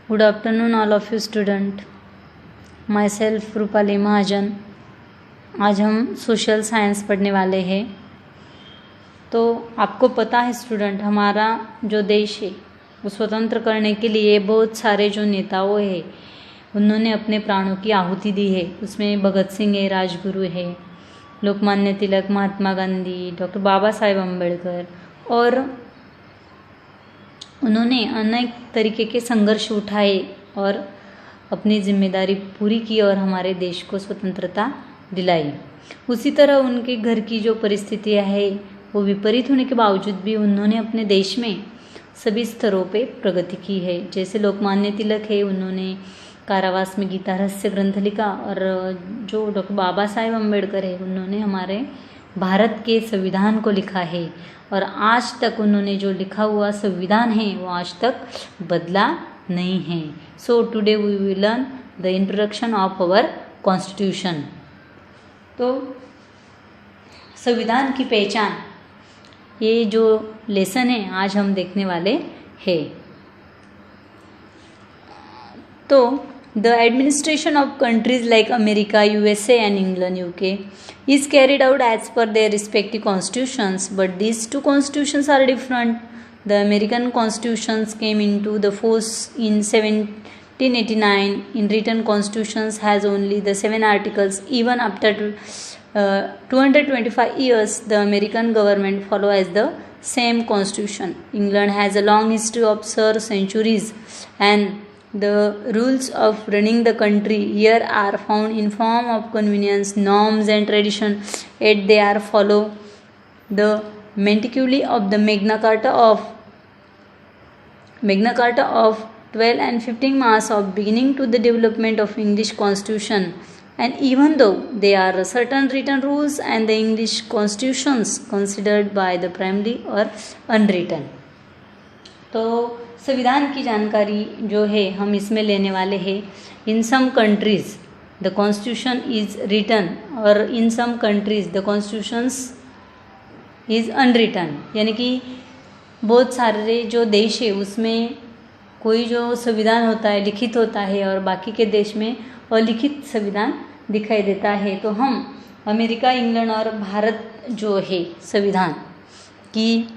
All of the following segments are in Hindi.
Good afternoon all of you student. Myself Rupali महाजन. आज हम सोशल साइंस पढ़ने वाले हैं. तो आपको पता है स्टूडेंट, हमारा जो देश है वो स्वतंत्र करने के लिए बहुत सारे जो नेताओं हैं उन्होंने अपने प्राणों की आहुति दी है. उसमें भगत सिंह है, राजगुरु है, लोकमान्य तिलक, महात्मा गांधी, डॉक्टर बाबा साहेब अम्बेडकर, और उन्होंने अनेक तरीके के संघर्ष उठाए और अपनी जिम्मेदारी पूरी की और हमारे देश को स्वतंत्रता दिलाई. उसी तरह उनके घर की जो परिस्थितियां है वो विपरीत होने के बावजूद भी उन्होंने अपने देश में सभी स्तरों पे प्रगति की है. जैसे लोकमान्य तिलक है, उन्होंने कारावास में गीता रहस्य ग्रंथ लिखा, और जो डॉक्टर बाबा साहेब अम्बेडकर है उन्होंने हमारे भारत के संविधान को लिखा है, और आज तक उन्होंने जो लिखा हुआ संविधान है वो आज तक बदला नहीं है. So today we will learn the introduction of our constitution. तो संविधान की पहचान, ये जो लेसन है आज हम देखने वाले हैं. तो the administration of countries like America, USA and England, UK is carried out as per their respective constitutions, but these two constitutions are different. The American constitutions came into the force in 1789. In written constitutions has only the 7 articles. Even after 225 years, the American government follow as the same constitution. England has a long history of centuries, and the rules of running the country here are found in form of convenience, norms and tradition, yet they are follow the meticulously of the Magna Carta of 12 and 15 March of beginning to the development of English Constitution. And even though there are certain written rules and the English constitutions considered by the primary or unwritten. तो संविधान की जानकारी जो है हम इसमें लेने वाले हैं. In some countries the constitution is written, और in some countries the constitutions is unwritten. यानी कि बहुत सारे जो देश है उसमें कोई जो संविधान होता है लिखित होता है, और बाकी के देश में अलिखित संविधान दिखाई देता है. तो हम अमेरिका, इंग्लैंड और भारत जो है संविधान की,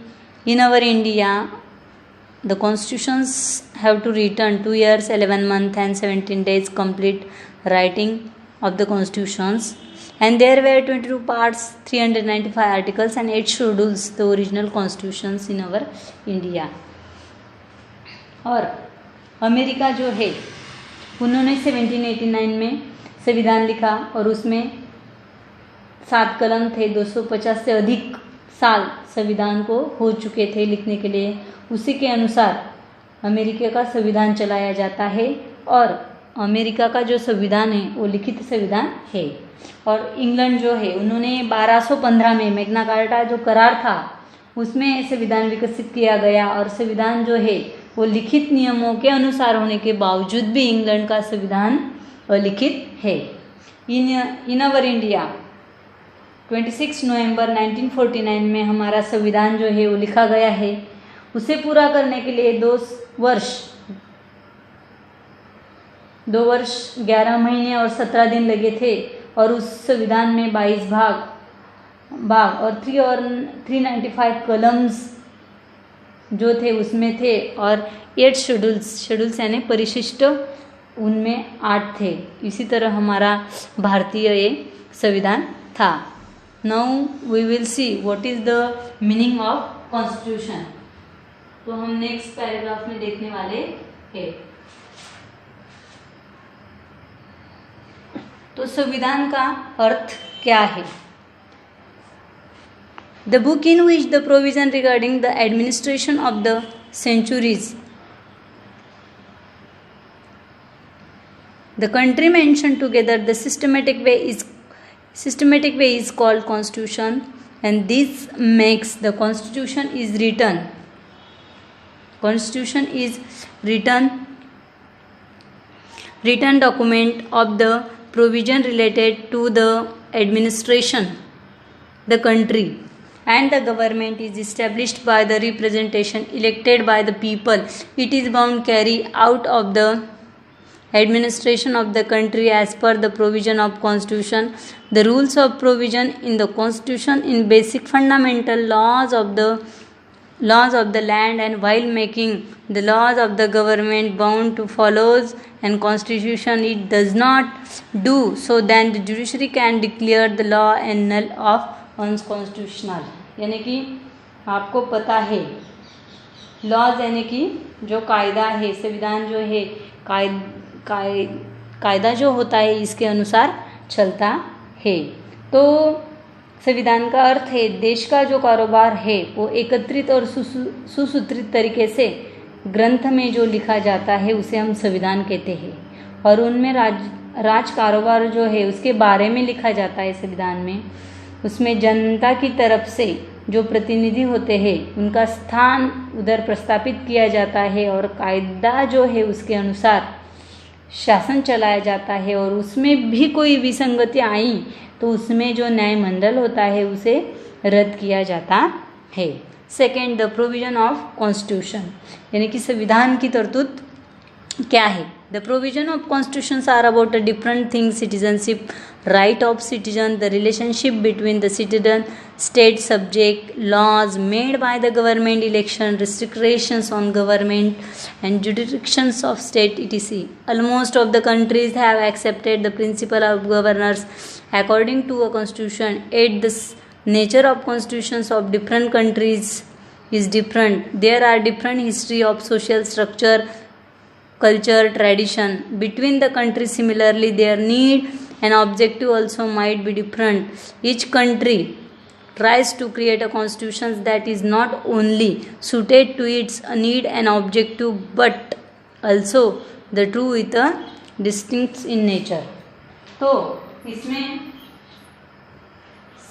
in our India the constitutions have to return 2 years 11 months and 17 days complete writing of the constitutions, and there were 22 parts, 395 articles and 8 schedules, the original constitutions in our India. और अमेरिका जो है उन्होंने 1789 में संविधान लिखा, और उसमें 7 कलम थे. 250 से अधिक साल संविधान को हो चुके थे लिखने के लिए. उसी के अनुसार अमेरिका का संविधान चलाया जाता है, और अमेरिका का जो संविधान है वो लिखित संविधान है. और इंग्लैंड जो है उन्होंने 1215 में मैग्ना कार्टा जो करार था उसमें संविधान विकसित किया गया, और संविधान जो है वो लिखित नियमों के अनुसार होने के बावजूद भी इंग्लैंड का संविधान अलिखित है. इन अवर इंडिया 26 नवंबर 1949 में हमारा संविधान जो है वो लिखा गया है. उसे पूरा करने के लिए 2 वर्ष 11 महीने और 17 दिन लगे थे, और उस संविधान में 22 भाग और 395 कलम्स जो थे उसमें थे, और 8 शेड्यूल्स यानी परिशिष्ट उनमें 8 थे. इसी तरह हमारा भारतीय ये संविधान था. Now we will see what is the meaning of constitution. तो हम नेक्स्ट पैराग्राफ में देखने वाले हैं. तो संविधान का अर्थ क्या है? The book in which the provision regarding the administration of the centuries the country mention together the systematic way is called constitution, and this makes the constitution is written. Constitution is written document of the provision related to the administration the country, and the government is established by the representation elected by the people. It is bound carry out of the administration of the country as per the provision of constitution. The rules of provision in the constitution in basic fundamental laws of the land, and while making the laws of the government bound to follows and constitution it does not do so, then the judiciary can declare the law and null of unconstitutional. यानी कि आपको पता है लॉज यानी कि जो कायदा है, संविधान जो है कायदा जो होता है इसके अनुसार चलता है। तो संविधान का अर्थ है देश का जो कारोबार है वो एकत्रित और सुसूत्रित तरीके से ग्रंथ में जो लिखा जाता है उसे हम संविधान कहते हैं, और उनमें राज कारोबार जो है उसके बारे में लिखा जाता है संविधान में। उसमें जनता की तरफ से जो प्रतिनिधि होते हैं उनका स्थान उधर प्रस्तापित किया जाता है, और कायदा जो है उसके अनुसार शासन चलाया जाता है, और उसमें भी कोई विसंगतियाँ आई तो उसमें जो न्यायमंडल होता है उसे रद्द किया जाता है। Second, the provision of constitution, यानी कि संविधान की तरतूद क्या है। The provision of constitutions are about a different thing: citizenship, right of citizen, the relationship between the citizen, state subject, laws made by the government, election, restrictions on government and jurisdictions of state, etc. Almost of the countries have accepted the principle of governors according to a constitution. Yet the nature of constitutions of different countries is different. There are different history of social structure, culture, tradition between the countries. Similarly, their need and objective also might be different. Each country tries to create a constitution that is not only suited to its need and objective but also the true with a distinct in nature. तो इसमें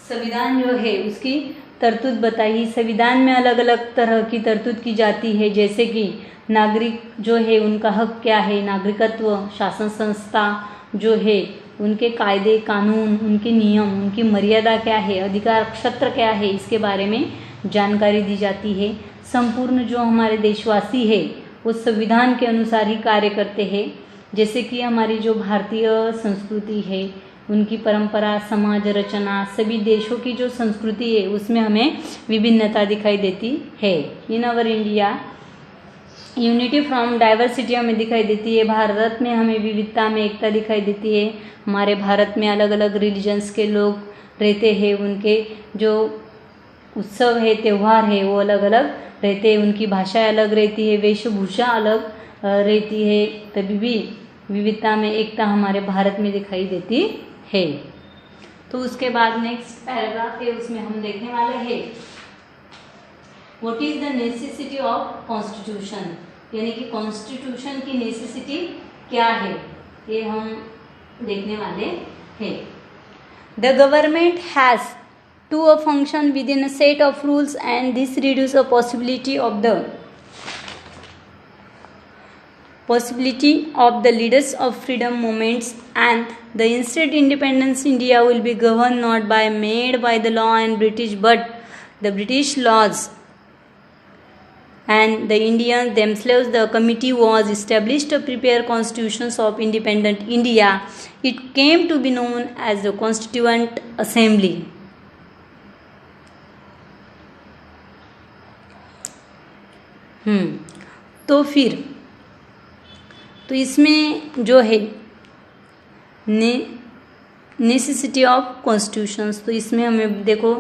संविधान जो है उसकी तरतूद बताई। संविधान में अलग अलग तरह की तरतूद की जाती है, जैसे कि नागरिक जो है उनका हक क्या है, नागरिकत्व, शासन संस्था जो है उनके कायदे कानून, उनके नियम, उनकी मर्यादा क्या है, अधिकार क्षेत्र क्या है, इसके बारे में जानकारी दी जाती है। संपूर्ण जो हमारे देशवासी है वो संविधान के अनुसार ही कार्य करते हैं। जैसे कि हमारी जो भारतीय संस्कृति है, उनकी परंपरा, समाज रचना, सभी देशों की जो संस्कृति है उसमें हमें विभिन्नता दिखाई देती है। In our India unity from diversity हमें दिखाई देती है। भारत में हमें विविधता में एकता दिखाई देती है। हमारे भारत में अलग अलग रिलीजन्स के लोग रहते हैं, उनके जो उत्सव है, त्यौहार है वो अलग अलग रहते हैं, उनकी भाषा अलग रहती है, वेशभूषा अलग रहती है, तभी भी विविधता में एकता हमारे भारत में दिखाई देती है। तो उसके बाद नेक्स्ट पैराग्राफ है उसमें हम देखने वाले हैं what is the necessity of constitution, यानी कि कॉन्स्टिट्यूशन की नेसेसिटी क्या है ये हम देखने वाले हैं। The government has to a function within a set of rules and this reduce a possibility of the leaders of freedom movements, and the instead independence India will be governed not by made by the law and British but the British laws and the Indians themselves. The committee was established to prepare constitutions of independent India. It came to be known as the Constituent Assembly. तो इसमें जो है नेसेसिटी ऑफ कॉन्स्टिट्यूशंस, तो इसमें हमें देखो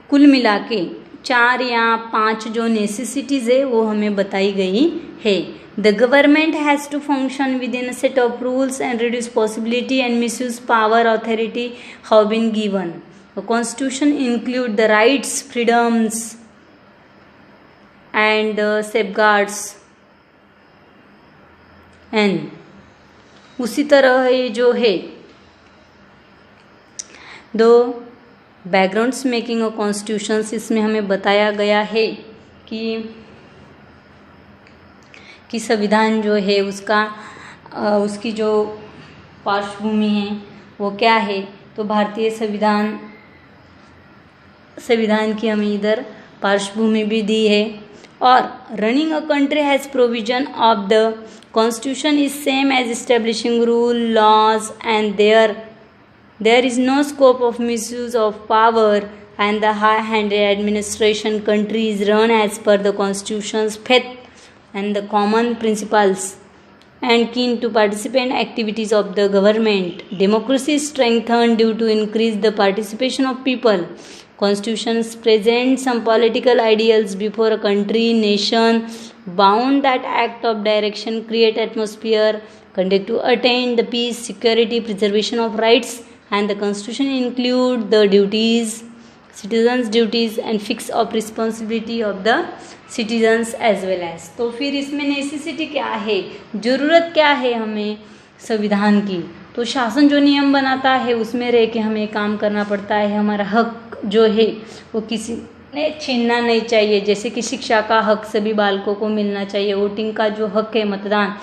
कुल मिला के 4 या 5 जो नेसेसिटीज़ है वो हमें बताई गई है। The government has to function within a set of rules and reduce possibility and misuse power authority have been given. Constitution include the rights, freedoms and safeguards and उसी तरह ये जो है दो बैकग्राउंड्स मेकिंग ऑफ कॉन्स्टिट्यूशंस, इसमें हमें बताया गया है कि संविधान जो है उसकी जो पार्श्वभूमि है वो क्या है। तो भारतीय संविधान संविधान की हमें इधर पार्श्वभूमि भी दी है। और running a country has provision of the constitution is same as establishing rule laws and there is no scope of misuse of power and the high-handed administration country is run as per the constitution's faith and the common principles and keen to participate activities of the government. Democracy is strengthened due to increase the participation of people. Constitutions present some political ideals before a country, nation, bound that act of direction, create atmosphere, conduct to attain the peace, security, preservation of rights, and the constitution include the duties citizens duties and fix of responsibility of the citizens as well as। तो फिर इसमें नेसेसिटी क्या है, ज़रूरत क्या है हमें संविधान की, तो शासन जो नियम बनाता है उसमें रह के हमें काम करना पड़ता है। हमारा हक जो है वो किसी ने छीनना नहीं चाहिए, जैसे कि शिक्षा का हक सभी बालकों को मिलना चाहिए, वोटिंग का जो हक है मतदान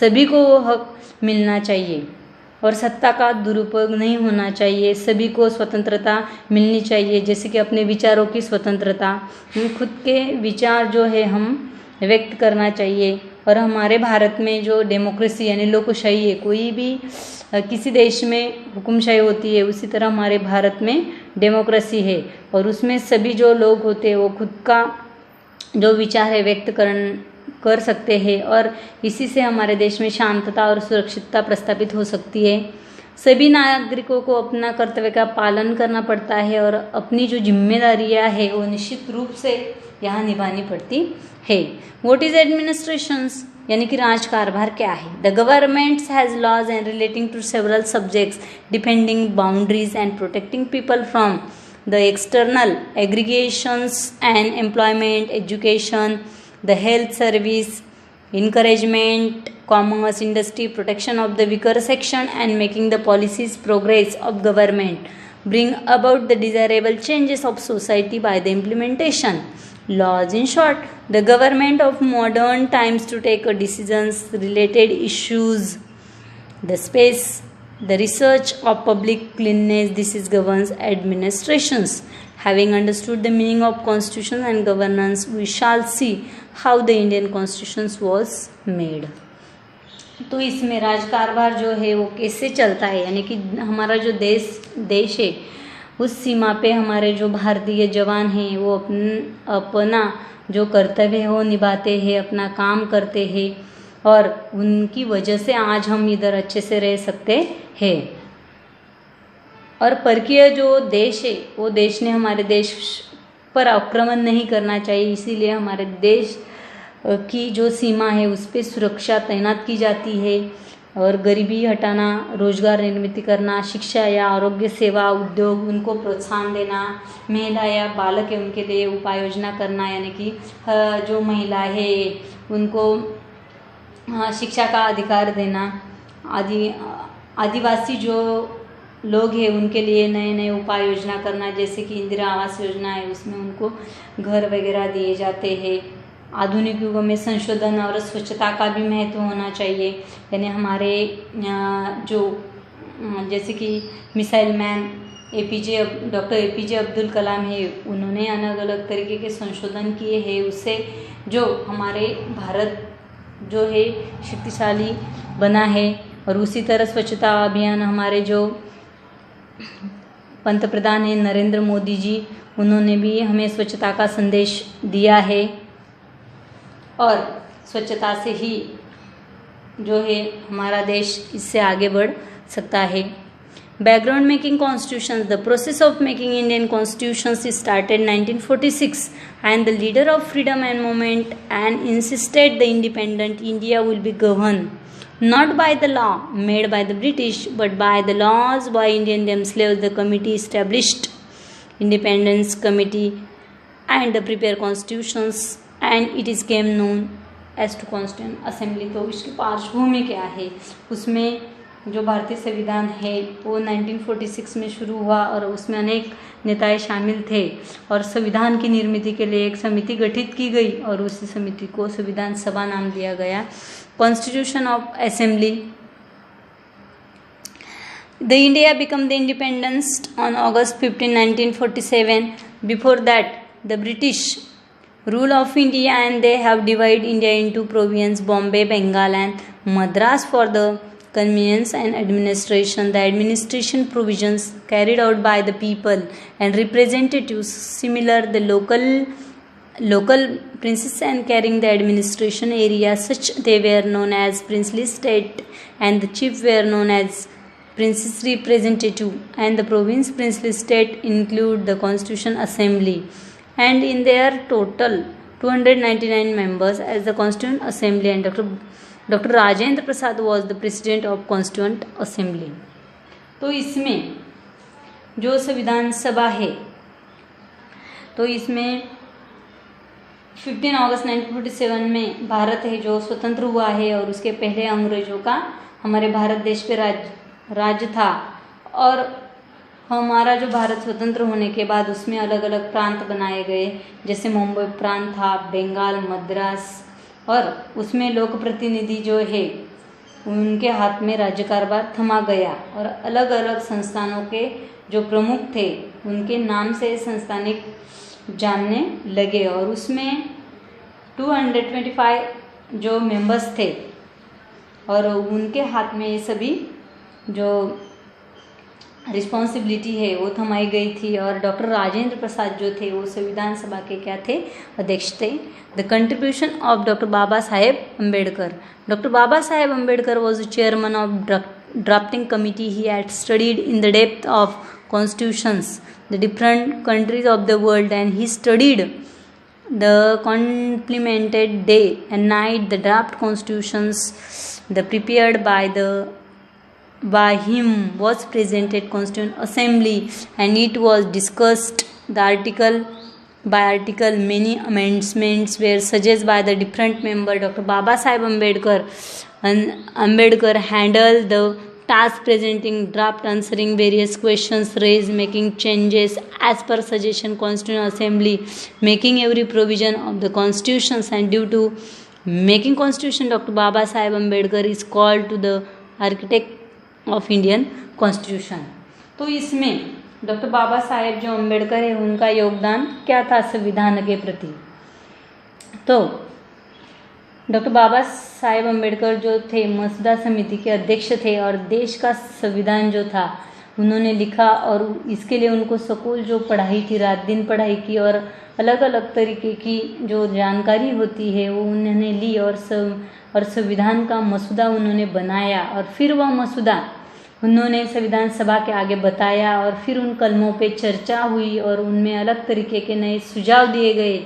सभी को वो हक मिलना चाहिए, और सत्ता का दुरुपयोग नहीं होना चाहिए, सभी को स्वतंत्रता मिलनी चाहिए, जैसे कि अपने विचारों की स्वतंत्रता, खुद के विचार जो है हम व्यक्त करना चाहिए। और हमारे भारत में जो डेमोक्रेसी यानी लोकशाही है, कोई भी किसी देश में हुकुमशाही होती है उसी तरह हमारे भारत में डेमोक्रेसी है, और उसमें सभी जो लोग होते हैं वो खुद का जो विचार है व्यक्त कर सकते हैं, और इसी से हमारे देश में शांतता और सुरक्षितता प्रस्थापित हो सकती है। सभी नागरिकों को अपना कर्तव्य का पालन करना पड़ता है और अपनी जो जिम्मेदारियां है वो निश्चित रूप से यहाँ निभानी पड़ती है। व्हाट इज एडमिनिस्ट्रेशंस यानी कि राजकारभार क्या है? The governments has laws and relating to several subjects defending boundaries and protecting people from the external aggregations and employment, education, the health service, encouragement, commerce, industry, protection of the weaker section, and making the policies progress of government, bring about the desirable changes of society by the implementation. Laws, in short, the government of modern times to take decisions related issues, the space, the research of public cleanliness, this is governs administrations. Having understood the meaning of constitution and governance, we shall see how the Indian constitution was made. तो इसमें राजकारभार जो है वो कैसे चलता है, यानी कि हमारा जो देश है उस सीमा पे हमारे जो भारतीय जवान हैं वो अपना जो कर्तव्य है वो निभाते हैं, अपना काम करते हैं, और उनकी वजह से आज हम इधर अच्छे से रह सकते हैं। और परकीय जो देश है वो देश ने हमारे देश पर आक्रमण नहीं करना चाहिए, इसीलिए हमारे देश की जो सीमा है उस पर सुरक्षा तैनात की जाती है, और गरीबी हटाना, रोजगार निर्मित करना, शिक्षा या आरोग्य सेवा, उद्योग उनको प्रोत्साहन देना, महिला या बालक है उनके लिए उपाय योजना करना, यानी कि जो महिला है उनको शिक्षा का अधिकार देना, आदिवासी जो लोग हैं उनके लिए नए नए उपाय योजना करना, जैसे कि इंदिरा आवास योजना है उसमें उनको घर वगैरह दिए जाते हैं। आधुनिक युग में संशोधन और स्वच्छता का भी महत्व होना चाहिए, यानी हमारे जो जैसे कि missile man doctor APJ Abdul Kalam है, उन्होंने अलग अलग तरीके के संशोधन किए हैं, उससे जो हमारे भारत जो है शक्तिशाली बना है। और उसी तरह स्वच्छता अभियान हमारे जो पंतप्रधान हैं नरेंद्र मोदी जी, उन्होंने भी हमें स्वच्छता का संदेश दिया है, और स्वच्छता से ही जो है हमारा देश इससे आगे बढ़ सकता है। Background making constitution, the process of making Indian constitutions started 1946 and the leader of freedom and movement and insisted the independent India will be govern not by the law made by the British but by the laws by Indian themselves. The committee established Independence Committee and the prepare constitutions and it is came known as to Constituent Assembly। तो इसकी पार्श्वभूमि क्या है, उसमें जो भारतीय संविधान है वो 1946 में शुरू हुआ और उसमें अनेक नेताएं शामिल थे, और संविधान की निर्मिति के लिए एक समिति गठित की गई और उसी समिति को संविधान सभा नाम दिया गया। Constitution of assembly, The India became the independence on August 15, 1947. Before that, the British rule of India, and they have divided India into provinces Bombay, Bengal and Madras for the convenience and administration. The administration provisions carried out by the people and representatives similar the local princes and carrying the administration area, such they were known as princely state, and the chief were known as prince's representative, and the province princely state include the Constitution Assembly, and in their total 299 members as the Constituent Assembly, and Dr. Rajendra Prasad was the president of Constituent Assembly. तो इसमें जो संविधान सभा है, तो इसमें 15 अगस्त 1947 में भारत है जो स्वतंत्र हुआ है, और उसके पहले अंग्रेजों का हमारे भारत देश पे राज्य था, और हमारा जो भारत स्वतंत्र होने के बाद उसमें अलग अलग प्रांत बनाए गए, जैसे मुंबई प्रांत था, बंगाल, मद्रास, और उसमें लोक प्रतिनिधि जो है उनके हाथ में राज्य कारभार थमा गया, और अलग अलग संस्थानों के जो प्रमुख थे उनके नाम से संस्थानिक जानने लगे, और उसमें 225 जो मेंबर्स थे और उनके हाथ में ये सभी जो रिस्पॉन्सिबिलिटी है वो थमाई गई थी, और डॉक्टर राजेंद्र प्रसाद जो थे वो संविधान सभा के क्या थे, अध्यक्ष थे. The contribution of doctor Baba Saheb Ambedkar. Doctor Baba Saheb Ambedkar was the chairman of drafting committee. He had studied in the depth of constitutions the different countries of the world, and he studied the complemented day and night the draft constitutions the prepared by him was presented Constituent Assembly, and it was discussed the article by article. Many amendments were suggested by the different member. Dr. Baba Saheb Ambedkar handled the task presenting draft, answering various questions raised, making changes as per suggestion Constituent Assembly, making every provision of the constitutions, and due to making constitution Dr. Baba Saheb Ambedkar is called to the architect of Indian Constitution. तो इसमें डॉक्टर बाबा साहेब जो अम्बेडकर है उनका योगदान क्या था संविधान के प्रति. तो डॉक्टर बाबा साहेब अम्बेडकर जो थे मसौदा समिति के अध्यक्ष थे, और देश का संविधान जो था उन्होंने लिखा, और इसके लिए उनको स्कूल जो पढ़ाई थी, रात दिन पढ़ाई की, और अलग अलग तरीके की जो जानकारी होती है वो उन्होंने ली, और संविधान का मसौदा उन्होंने बनाया, और फिर वह मसौदा उन्होंने संविधान सभा के आगे बताया, और फिर उन कलमों पे चर्चा हुई, और उनमें अलग तरीके के नए सुझाव दिए गए,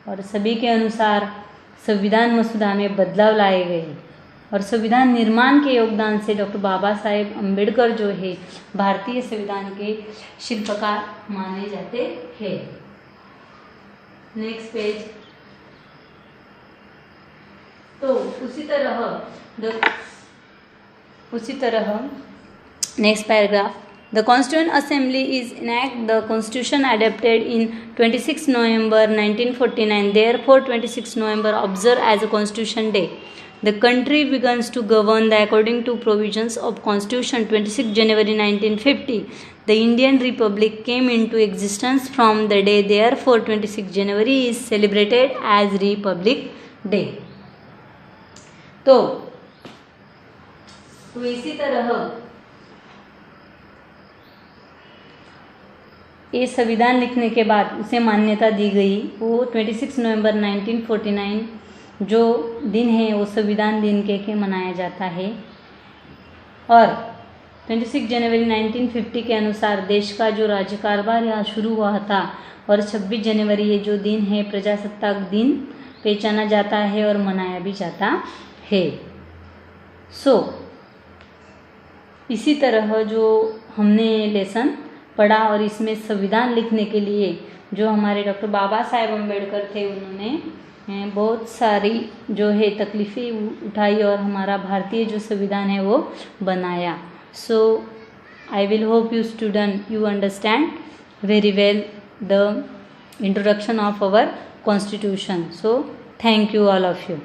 और सभी के अनुसार संविधान मसौदा में बदलाव लाए गए, और संविधान निर्माण के योगदान से डॉक्टर बाबा साहेब अम्बेडकर जो है भारतीय संविधान के शिल्पकार माने जाते हैं. Next page. तो उसी तरह next paragraph. The Constituent Assembly is enact the Constitution adopted in 26 November 1949. Therefore, 26 November observed as a Constitution Day. The country begins to govern according to provisions of Constitution 26 January 1950. The Indian Republic came into existence from the day. Therefore, 26 January is celebrated as Republic Day. तो इसी तरह ये संविधान लिखने के बाद उसे मान्यता दी गई. वो 26 नवंबर 1949 जो दिन है वो संविधान दिन के मनाया जाता है, और 26 जनवरी 1950 के अनुसार देश का जो राज्य कारभार यहाँ शुरू हुआ था, और 26 जनवरी ये जो दिन है प्रजासत्ताक दिन पहचाना जाता है और मनाया भी जाता है. इसी तरह जो हमने लेसन पढ़ा, और इसमें संविधान लिखने के लिए जो हमारे डॉक्टर बाबा साहेब अम्बेडकर थे उन्होंने बहुत सारी जो है तकलीफ़ें उठाई, और हमारा भारतीय जो संविधान है वो बनाया. So I will hope you student you understand very well the introduction of our constitution. So thank you all of you.